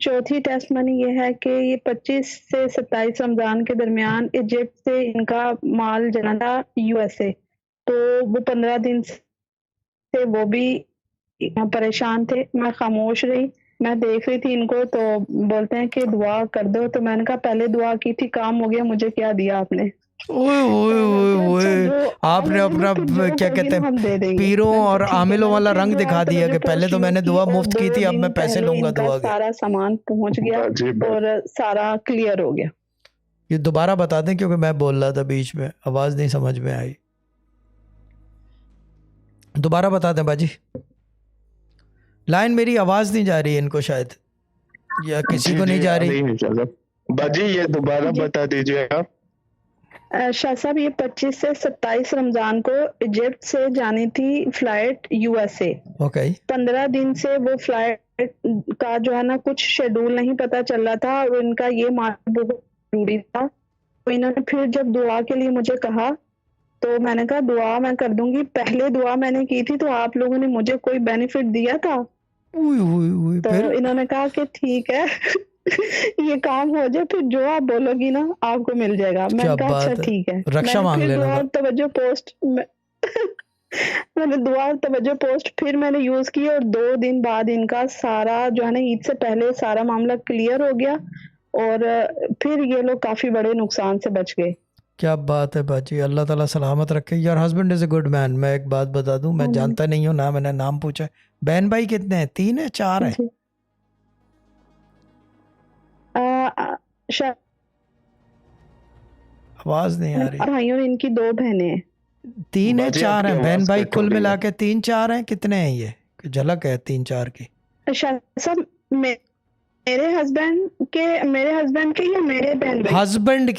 चौथी test money ये है कि ये 25 से 27 रमजान के दरमियान इजिप्ट से इनका माल जाना था यूएसए, तो वो 15 दिन से वो भी परेशान थे। मैं खामोश रही, मैं देख रही थी इनको, तो बोलते हैं कि दुआ कर दो, तो मैंने कहा पहले दुआ की थी, काम हो गया, मुझे क्या दिया आपने। ओए ओए ओए ओए, आपने अपना क्या कहते हैं पीरों और आमिलों वाला रंग दिखा दिया कि पहले तो मैंने दुआ मुफ्त की थी, अब मैं पैसे लूंगा दुआ के। सारा सामान पहुंच गया और सारा क्लियर हो गया। ये दोबारा बता दें क्योंकि मैं बोल रहा था बीच में, आवाज नहीं समझ में आई। दोबारा बता दें बाजी, लाइन मेरी आवाज नहीं जा रही है इनको शायद, या किसी को नहीं जा रही। बाजी ये दोबारा बता दीजिए आप। शाह साहब ये 25 से 27 रमजान को इजिप्ट से जानी थी फ्लाइट यूएसए। ओके। 15 दिन से वो फ्लाइट का जो है ना कुछ शेड्यूल नहीं पता चल रहा था और इनका ये मार्ग बहुत जरूरी था। तो इन्होंने फिर जब दुआ के लिए मुझे कहा तो मैंने कहा दुआ मैं कर दूंगी। पहले दुआ मैंने की थी तो आप लोगों ने मुझे कोई बेनिफिट दिया था? तो फिर? इन्होंने कहा कि ठीक है ये काम हो जाए, फिर जो आप बोलोगी ना आपको मिल जाएगा। मैंने कहा अच्छा ठीक है। रक्षा मांग लेना। तवज्जो पोस्ट मैंने दुआ तवज्जो पोस्ट फिर मैंने यूज की और 2 दिन बाद इनका सारा जो है ना ईद से पहले सारा मामला क्लियर हो गया और फिर ये लोग काफी बड़े नुकसान से बच गए। क्या बात है बाजी, अल्लाह ताला सलामत रखे। Your husband is a good man. मैं एक बात बता दूं, मैं जानता नहीं हूँ ना, मैंने नाम पूछा। बहन भाई कितने हैं? 3 है 4 है? आवाज नहीं आ रही। भाइयों इनकी 2 बहनें हैं। 3 है 4 है बहन भाई कुल मिला के 3-4 हैं? कितने हैं ये? झलक है 3-4 की। सब मेरे हस्बैंड के या मेरे बहन भाई? हस्बैंड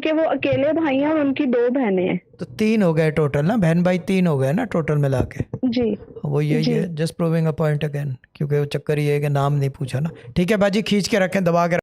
के वो अकेले भाई हैं और उनकी 2 बहनें हैं। तो 3 हो गए टोटल ना, बहन भाई 3 हो गए ना टोटल मिला के। जी वो ये just proving a point again, क्योंकि वो चक्कर ये है कि नाम नहीं पूछा ना। ठीक है बाजी, खींच के रखें, दबा के